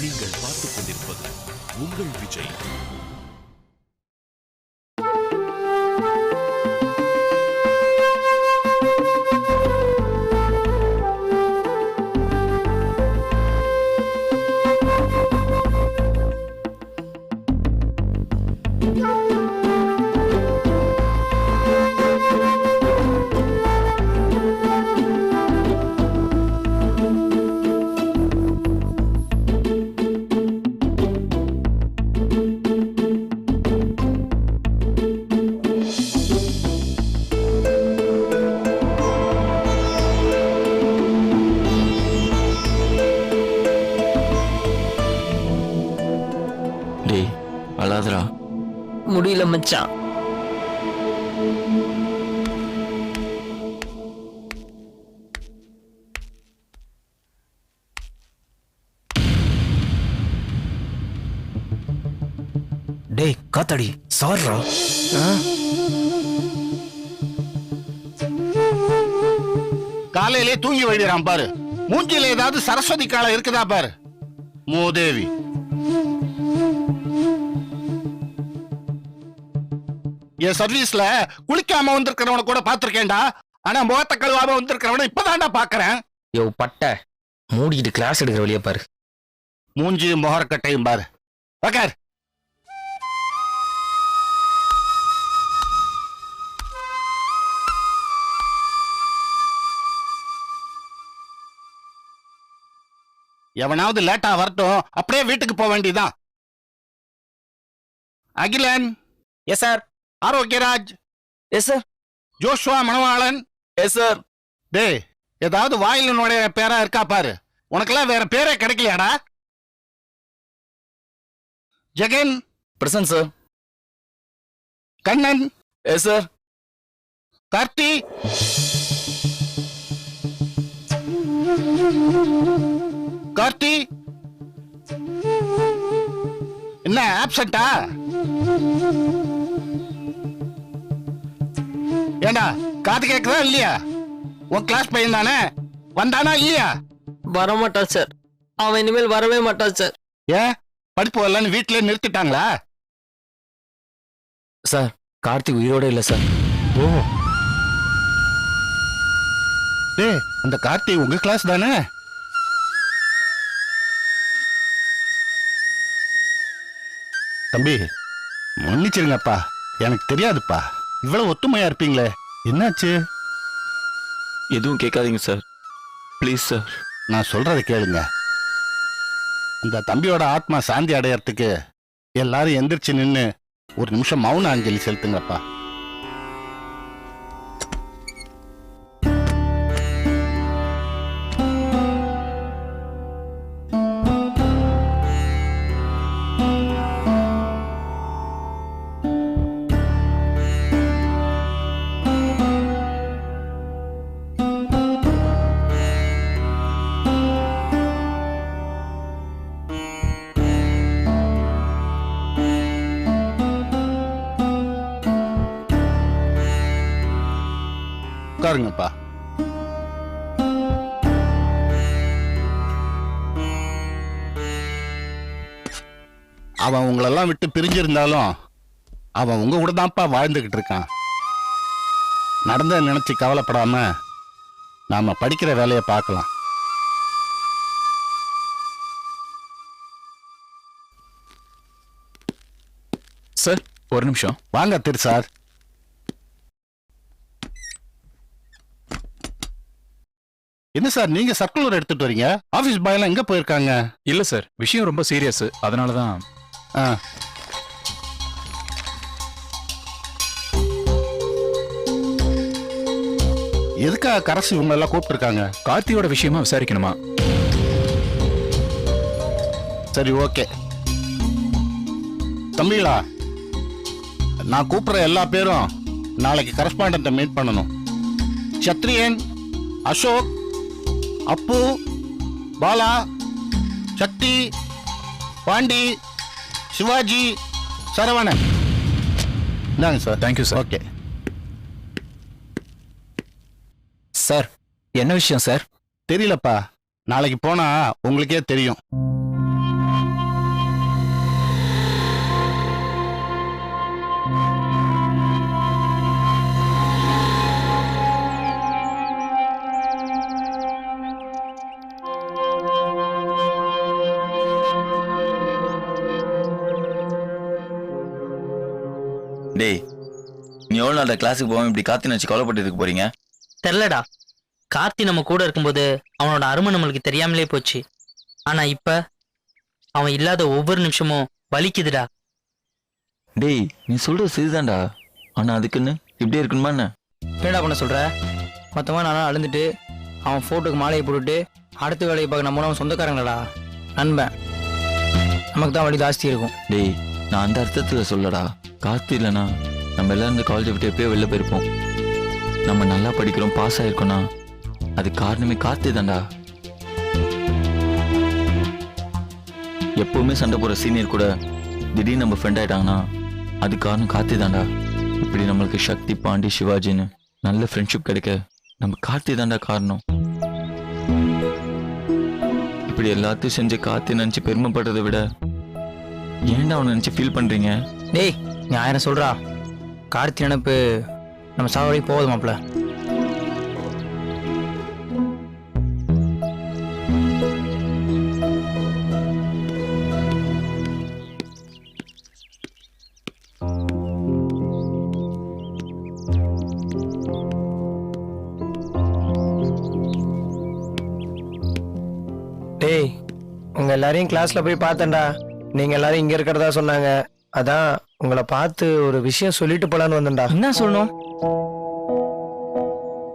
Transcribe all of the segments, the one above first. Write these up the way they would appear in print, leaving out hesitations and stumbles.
நீங்கள் பார்த்துக் கொண்டிருப்பது உங்கள் விஜய். அழாதரா. முடியல மச்சான். டேய் காத்தாடி சார்ரா. காலையிலே தூங்கி வைக்கிறான் பாரு. மூஞ்சில ஏதாவது சரஸ்வதி காலம் இருக்குதா பாரு. மூதேவி. என் சர்வீஸ்ல குளிக்காம வந்திருக்கிறவன கூட பாத்திருக்கேன்டா. ஆனா முகத்தை கழுவாம வந்திருக்கிறவன இப்பதான்டா பாக்குறேன். யோ பட்ட மூடிக்கிட்டு கிளாஸ் எடுக்கிற வழியா பாரு. மூஞ்சி முகரக்கட்டையும் பாரு. உக்கார். எவனாவது லேட்டா வரட்டும், அப்படியே வீட்டுக்கு போக வேண்டியதான். Akilan. Yes sir. Arokiyaraj. Yes sir. Joshua Manavalan. Yes sir. டேய், ஏதாவது வாயில நுழைய பேரா இருக்கா பாரு. உனக்கெல்லாம் வேற பேரே கிடைக்கலையாடா? Jagan. Present sir. Kannan. Yes sir. Karthi. Karthi என்ன ஆப்சென்டா? ஏண்டா காது கேக்குதா இல்லையா? உன் கிளாஸ் பையன் தானே, வந்தானா இல்லையா? வரமாட்டான் சார். அவன் இனிமேல் வரவே மாட்டான் சார். ஏன் படிப்பு வரலன்னு வீட்டுல நிறுத்திட்டாங்களா? சார் கார்த்திக் உயிரோட இல்ல சார். ஓ, டேய் அந்த கார்த்தி உங்க கிளாஸ் தானே? தம்பி மன்னிச்சிருங்கப்பா, எனக்கு தெரியாதுப்பா. இவ்வளவு ஒத்துமையா இருப்பீங்களே, என்னாச்சு? எதுவும் கேட்காதீங்க சார், ப்ளீஸ் சார். நான் சொல்றதை கேளுங்க. இந்த தம்பியோட ஆத்மா சாந்தி அடையறதுக்கு எல்லாரும் எந்திரிச்சு நின்னு ஒரு நிமிஷம் மௌன அஞ்சலி செலுத்துங்கப்பா. உட்காருங்கப்பா. அவன் உங்களெல்லாம் விட்டு பிரிஞ்சிருந்தாலும் அவன் உங்க கூட தான்ப்பா வாழ்ந்துகிட்டு இருக்கான். நடந்த நினைச்சு கவலைப்படாம நாம படிக்கிற வேலையை பார்க்கலாம். சார் ஒரு நிமிஷம் வாங்க திரு சார். என்ன சார் நீங்க சர்க்குலர் எடுத்துட்டு வரீங்க? ஆபீஸ் பாய் எல்லாம் எங்க போயிருக்காங்க? இல்ல சார், விஷயம் ரொம்ப சீரியஸ், அதனாலதான். எதுக்காக கரசு இவங்க எல்லாம் கூப்பிட்டுருக்காங்க? கார்த்தியோட விஷயமா விசாரிக்கணுமா? சரி ஓகே. தம்பிகளா, நான் கூப்பிடுற எல்லா பேரும் நாளைக்கு கரஸ்பாண்டன்ட்டை மீட் பண்ணணும். சத்ரியன், அசோக், அப்பு, பாலா, சக்தி, பாண்டி, சிவாஜி, சரவணன். இந்தாங்க sir. Thank you sir. Okay sir. என்ன விஷயம் சார்? தெரியலப்பா, நாளைக்கு போனா உங்களுக்கே தெரியும். டேய் நீ எவ்வளோ நாள் கிளாஸுக்கு போகாம இப்படி காத்தி நினச்சி கவலைப்பட்டு போறீங்க? தெரிலடா, கார்த்தி நம்ம கூட இருக்கும்போது அவனோட அருமை நம்மளுக்கு தெரியாமலே போச்சு. ஆனா இப்ப அவன் இல்லாத ஒவ்வொரு நிமிஷமும் வலிக்குதுடா. டேய் நீ சொல்றது சரிதான்டா, ஆனா அதுக்குன்னு இப்படியே இருக்கணுமா என்ன? என்னடா பண்ண சொல்ற? மொத்தமாக நானும் அழுந்துட்டு அவன் ஃபோட்டோக்கு மாலையை போட்டுட்டு அடுத்த வேலையை பார்க்க நம்ம அவன் சொந்தக்காரங்களடா, நண்பன். நமக்கு தான் வழி ஜாஸ்தி இருக்கும். டேய் நான் அந்த அர்த்தத்தில் சொல்லடா. கார்த்தி இல்லைனா நம்ம எல்லாரும் இந்த காலேஜை விட்டு எப்பயோ வெளில போயிருப்போம். நம்ம நல்லா படிக்கிறோம், பாஸ் ஆயிருக்கோம்னா அது காரணமே கார்த்தி தான்டா. எப்பவுமே சண்டை போற சீனியர் கூட திடீர்னு நம்ம ஃப்ரெண்ட் ஆயிட்டாங்கன்னா அது காரணம் கார்த்தி தான்டா. இப்படி நம்மளுக்கு சக்தி, பாண்டி, சிவாஜின்னு நல்ல ஃப்ரெண்ட்ஷிப் கிடைக்க நம்ம கார்த்தி தான்டா காரணம். இப்படி எல்லாத்தையும் செஞ்சு கார்த்தி நினைச்சு பெருமைப்படுறதை விட ஏன்டா அவனை நினைச்சு ஃபீல் பண்றீங்க? டேய் நீ 1000 சொல்றா, கார்த்தி நினப்பு நம்ம சாவடி போகுது மாப்ள. டேய் உங்க எல்லாரையும் கிளாஸ்ல போய் பார்த்தேன்டா. நீங்க எல்லாரும் இங்க இருக்கிறதா சொன்னாங்க. அதான் உங்களை பார்த்து ஒரு விஷயம் சொல்லிட்டு போலான்னு வந்தேன்டா. என்ன சொல்லணும்?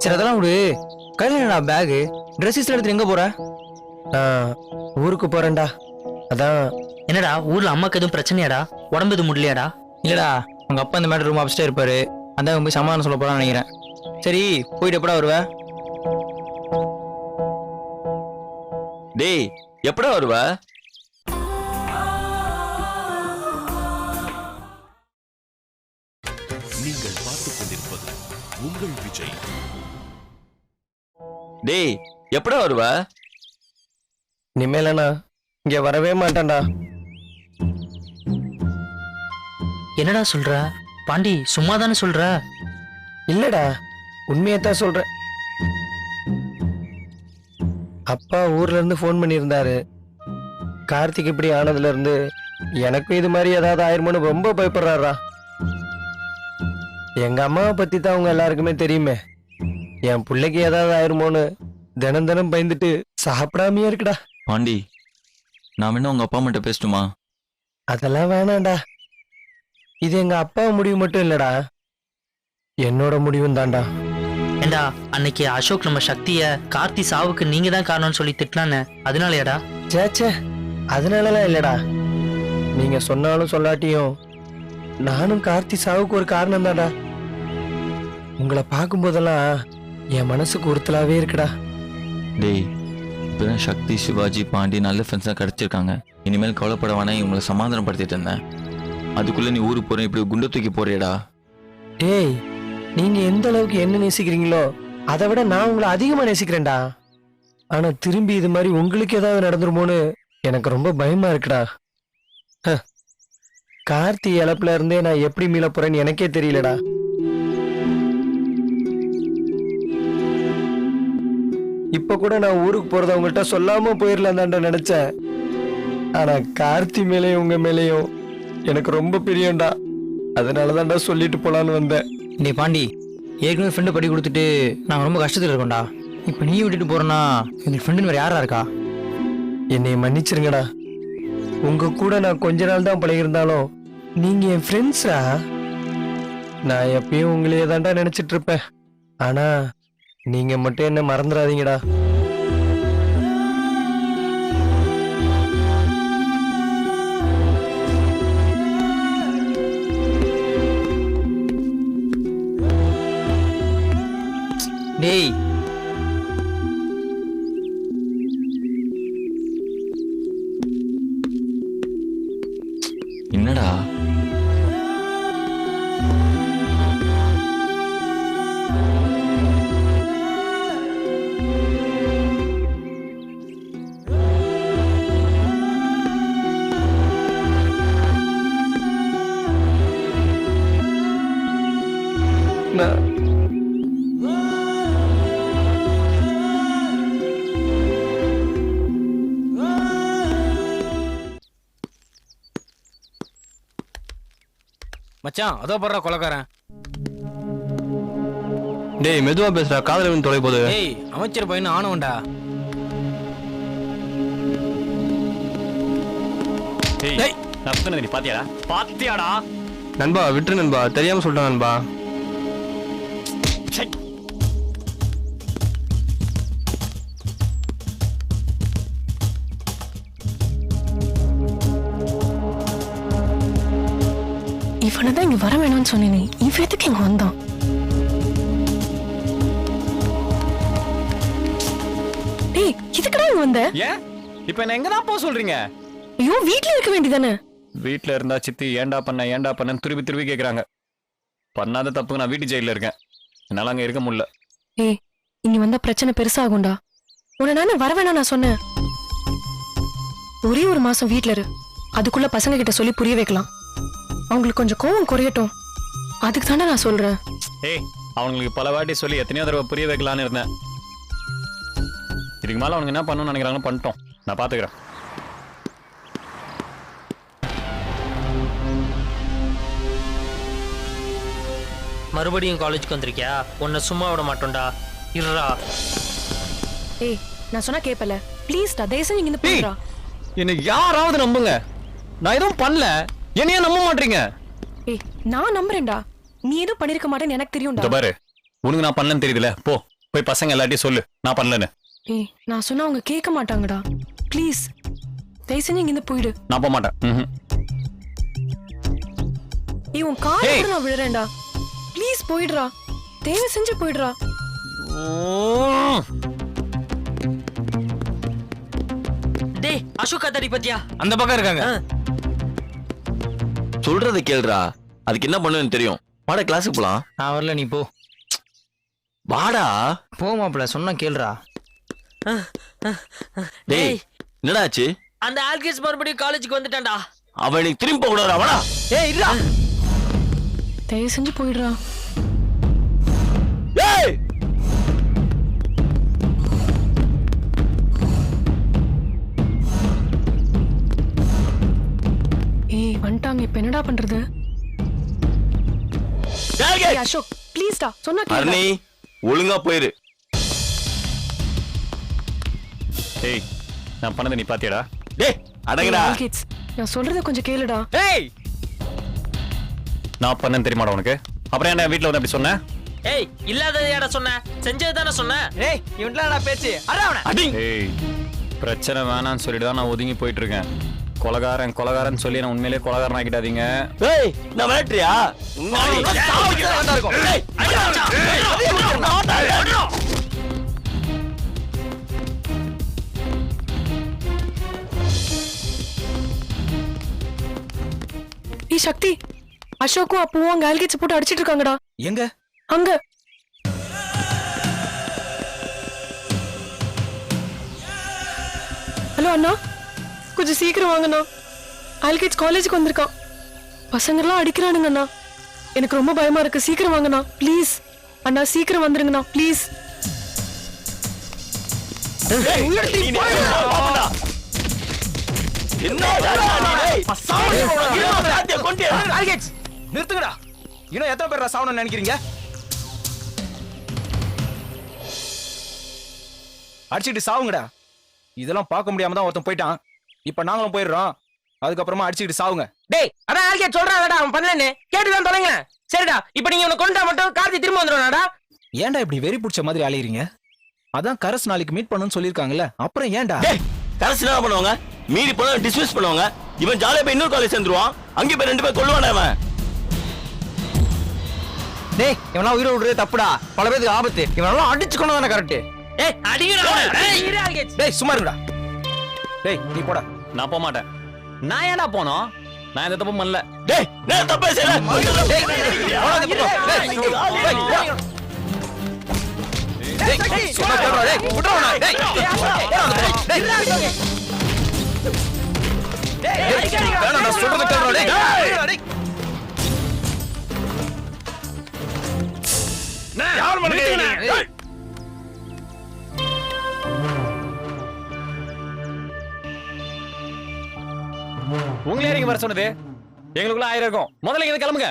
சரி அதெல்லாம் விடு. கையில் என்னடா பேகு, ட்ரெஸ்ஸஸ் எடுத்து எங்க போற? நான் ஊருக்கு போறேன்டா. அதான். என்னடா ஊர்ல அம்மாக்கு எதுவும் பிரச்சனையாடா? உடம்பு எதுவும் முடியலையாடா? இல்லடா உங்க அப்பா இந்த மேட்டர் ரொம்ப அப்ஸ்டே இருப்பாரு. அதான் போய் சமாதானம் சொல்ல போறான்னு நினைக்கிறேன். சரி போயிட்டு எப்படா வருவ? டேய் எப்படா வருவ? நீங்கள் பார்த்துக் கொண்டிருப்பது உங்கள் விஜய். டேய் எப்படா வருவ? இனிமேலண்ணா இங்க வரவே மாட்டேன்டா. என்னடா சொல்ற பாண்டி? சும்மா தானே சொல்ற? இல்லடா உண்மையத்தான் சொல்றேன். அப்பா ஊர்ல இருந்து ஃபோன் பண்ணியிருந்தாரு. கார்த்திக் இப்படி ஆனதுல இருந்து எனக்கும் இது மாதிரி ஏதாவது ஆயிருமோன்னு ரொம்ப பயப்படுறாரா. எங்க அம்மாவை பத்தி தான் அவங்க எல்லாருக்குமே தெரியுமே. என் பிள்ளைக்கு ஏதாவது ஆயிருமோன்னு தினம் தினம் பயந்துட்டு சாப்பிடாமையே இருக்குடா. பாண்டி நான் வேணா உங்க அப்பா மட்டும் பேசட்டுமா? அதெல்லாம் வேணாம்டா. இது எங்க அப்பா முடிவு மட்டும் இல்லடா, என்னோட முடிவும் தான்டா. ஏண்டா அன்னைக்கு அசோக் நம்ம சக்திய கார்த்தி சாவுக்கு நீங்க தான் காரணம்னு சொல்லி திட்டினானே, அதனாலயாடா? சேச்சே அதனாலலாம் இல்லடா. நீங்க சொன்னாலும் சொல்லாட்டியும் நானும் கார்த்தி சாவுக்கு ஒரு காரணம் தான்டா. உங்களை பார்க்கும்போதெல்லாம் என் மனசுக்கு உறுத்தலாவே இருக்குடா. டேய் இப்பதான் சக்தி, சிவாஜி, பாண்டி நல்ல ஃப்ரெண்ட்ஸாக கிடைச்சிருக்காங்க. இனிமேல் கவலைப்பட வேணா இவங்களை சமாதானப்படுத்திட்டு இருந்தேன். அதுக்குள்ள நீ ஊருக்கு போறேன் இப்படி குண்டை தூக்கி போறியடா. ஏய் நீங்க எந்த அளவுக்கு என்ன நேசிக்கிறீங்களோ அதை விட நான் உங்களை அதிகமா நேசிக்கிறேன்டா. ஆனா திரும்பி இது மாதிரி உங்களுக்கு ஏதாவது நடந்துருமோன்னு எனக்கு ரொம்ப பயமா இருக்குடா. கார்த்தி இழப்புல இருந்தே நான் எப்படி மீள போறேன்னு எனக்கே தெரியலடா. இப்ப கூட நான் ஊருக்கு போறத உங்கள்கிட்ட சொல்லாம போயிடலாம் தான்டா நினைச்சேன். ஆனா கார்த்தி மேலேயும் உங்க மேலேயும் எனக்கு ரொம்ப பிரியம்டா. அதனாலதான்டா சொல்லிட்டு போலான்னு வந்தேன். நீ பாண்டி ஏற்கனவே ஃப்ரெண்டு படி கொடுத்துட்டு நாங்கள் ரொம்ப கஷ்டத்தில் இருக்கோம்டா. இப்போ நீ விட்டுட்டு போறேன்னா எங்களுக்கு ஃப்ரெண்டுன்னு வேறு யாரா இருக்கா? என்னை மன்னிச்சிருங்கடா. உங்க கூட நான் கொஞ்ச நாள் தான் பழகிருந்தாலும் நீங்க என் ஃப்ரெண்ட்ஸா. நான் எப்பயும் உங்களையே தான்டா நினைச்சிட்டு இருப்பேன். ஆனா நீங்க மட்டும் என்ன மறந்துடாதீங்கடா. டேய் என்னடா நான் மச்சான் அதோ போடுற கொலக்காரன். டேய் மெதுவா பேசுறா, காதல வந்து தொலை போகுது. ஏய் அமைச்சர் பையனு ஆனவன்டா. ஏய் நான் சொன்னது நீ பாத்தியாடா நண்பா விட்டுரு நண்பா, தெரியாம சொல்லிட்டேன் நண்பா. இவனதான் இங்க வர வேணாம்னு சொன்னேனே, இவன் எதுக்கு இங்க வந்தான்? டேய் இதுக்குடா இங்க வந்த? ஏன் இப்ப என்ன எங்க தான் போக சொல்றீங்க? ஐயோ வீட்ல இருக்க வேண்டியதானே? வீட்ல இருந்தா சித்தி ஏன்டா பண்ணன்னு திருப்பி கேக்குறாங்க. பண்ணாத தப்புக்கு நான் வீட்டு ஜெயில இருக்கேன். என்னால அங்க இருக்க முடியல. ஏய் இங்க வந்தா பிரச்சனை பெருசாகும்டா. உன்னை நானே வர வேணாம் நான் சொன்னேன். ஒரே ஒரு மாசம் வீட்ல இரு, அதுக்குள்ள பசங்க கிட்ட சொல்லி புரிய வைக்கலாம். அவங்களுக்கு கொஞ்சம் கோவம் குறையட்டும், அதுக்கு தானே நான் சொல்றேன். ஏய் அவங்களுக்கு பல வாட்டி சொல்லி எத்தனையோ தடவை புரிய வைக்கலான்னு இருந்தேன். இதுக்கு மேல அவனுக்கு என்ன பண்ணணும்னு நினைக்கிறாங்கன்னு பண்ணிட்டோம். நான் பாத்துக்கிறேன். மறுபடியும் காலேஜுக்கு வந்திருக்கியா? உன்னை சும்மா விட மாட்டோம்டா. இருடா. ஏய் நான் சொன்னா கேப்பல, ப்ளீஸ் டா, தயவு செஞ்சு இங்க போறா. என்ன யாராவது நம்புங்க, நான் எதுவும் பண்ணல. என்னைய நம்ப மாட்டீங்க. ஏய் நான் நம்புறேன்டா, நீ எதுவும் பண்ணிருக்க மாட்டேன்னு எனக்கு தெரியும்டா. பாரு உனக்கு நான் பண்ணலன்னு தெரியுதுல, போய் பசங்க எல்லாத்தையும் சொல்லு நான் பண்ணலன்னு. ஏய் நான் சொன்னா அவங்க கேட்க மாட்டாங்கடா, ப்ளீஸ் தயவு செஞ்சு இங்க போயிடு. நான் போக மாட்டேன். ஏய் உன் கால கூட நான் விழுறேன்டா, ப்ளீஸ் போயிடுறா, தயவு செஞ்சு போயிடுறா. டேய் அசோக் அதாரி பத்தியா? அந்த பக்கம் இருக்காங்க. சொல்றதை கேளுடா, அதுக்கு என்ன பண்ணுன்னு தெரியும். வாடா கிளாஸுக்கு போலாம். நான் வரல, நீ போ. வாடா. போ மாப்பிள்ள, சொன்னா கேளுடா. டேய் என்னடா ஆச்சு? அந்த ஆல்கிஸ் மறுபடியும் காலேஜுக்கு வந்துட்டான்டா. அவன் இன்னைக்கு திரும்பி போக கூடாதா? வாடா. ஏய் இருடா. தயவு செஞ்சு போயிடுறா. ஏய் ஏய் வந்துட்டாங்க, இப்ப என்னடா பண்றது? ஏய் அசோக் ப்ளீஸ் டா, சொன்னா கேளு. அருணி ஒழுங்கா போயிரு. ஏய் நான் பண்ணதை நீ பாத்தியாடா? டேய் அடங்கடா. கிட்ஸ் நான் சொல்றத கொஞ்சம் கேளுடா. ஏய் நான் பண்ணேன்னு தெரியுமாடா உனக்கு? அப்புறம் என்ன வீட்ல வந்து அப்படி சொன்ன? ஏய் இல்லாததை யாரா சொன்ன? செஞ்சது தானே சொன்ன. ஏய் இவன்டா பேச்சு. அட அவன. அடிங். ஏய் பிரச்சனை வேணான்னு சொல்லிட்டு தான் நான் ஒதுங்கி போயிட்டு இருக்கேன். கொலகாரன் சொல்லி நான் உண்மையிலேயே கொலகாரன் ஆக்கிடாதீங்க. ஏய் நான் விளையாட்டுறியா? ஏய் சக்தி, அசோக்கும் அப்புவும் அங்க ஆல்கிட்ஸ் போட்டு அடிச்சிட்டு இருக்காங்கடா. எங்க? அங்க. ஹலோ அண்ணா, கொஞ்சம் சீக்கிரம் வாங்கண்ணா. ஆல்கிட்ஸ் காலேஜுக்கு வந்திருக்கான். பசங்கெல்லாம் அடிக்கிறானுங்க அண்ணா, எனக்கு ரொம்ப பயமா இருக்கு. சீக்கிரம் வாங்கண்ணா ப்ளீஸ். அண்ணா சீக்கிரம் வந்துருங்கண்ணா ப்ளீஸ். நிறுத்துங்கடா. இன்னும் எத்தனை பேர் சாவணும்னு நினைக்கிறீங்க? அடிச்சுட்டு சாவுங்கடா. இதெல்லாம் பார்க்க முடியாம தான் ஒருத்தன் போயிட்டான். இப்ப நாங்களும் போயிடுறோம். அதுக்கப்புறமா அடிச்சுட்டு சாவுங்க. டேய் அதான் ஆல்கிட் சொல்றாடா, அவன் பண்ணலன்னு கேட்டுதான் தொலைங்க. சரிடா, இப்ப நீங்க உன்னை கொண்டா மட்டும் கார்த்தி திரும்ப வந்துடுவாடா. ஏன்டா இப்படி வெறி பிடிச்ச மாதிரி அலையறீங்க? அதான் கரஸ் நாளைக்கு மீட் பண்ணணும்னு சொல்லிருக்காங்கல்ல, அப்புறம் ஏன்டா? டேய் கரெக்ட் என்ன பண்ணுவாங்க? மீறி போனா டிஸ்மிஸ் பண்ணுவாங்க. இவன் ஜாலியா போய் இன்னொரு காலேஜ் சேர்ந்துருவான். அங்கே போய் 2 பேர் கொல்லுவானே அவன். டேய் இவனா உயிரை விடுறதே தப்புடா. பல பேருக்கு ஆபத்து. இவனெல்லாம் அடிச்சு கொண்டு தானே கரெக்ட். ஏய் அடிங்கடா. டேய் ஆல்கிட். டேய் சும்மா இருங்கடா. டேய் நீ போடா. நான் போக மாட்டேன். நான் ஏன்டா போனோம்? நான் எந்த தப்பும் பண்ணல. டேய் நான் தப்பே செய்யல. சும்மா கேளுடா. டேய் விட்டுறவனா. டேய் வேணாம்டா, சொல்றத கேளுடா. டேய் யார் மனுங்க? உங்களே நீங்க வர சொன்னது? எங்களுக்குள்ள 1000 இருக்கும். முதல்ல இங்க கிளம்புங்க.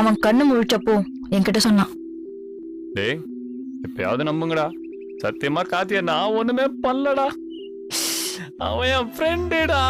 அவன் கண்ணு முழிச்சப்போ என்கிட்ட சொன்னான். டேய் எப்பயாவது நம்புங்கடா, சத்தியமா கார்த்திய நான் ஒண்ணுமே பண்ணலடா, அவன் என் ஃப்ரெண்டுடா.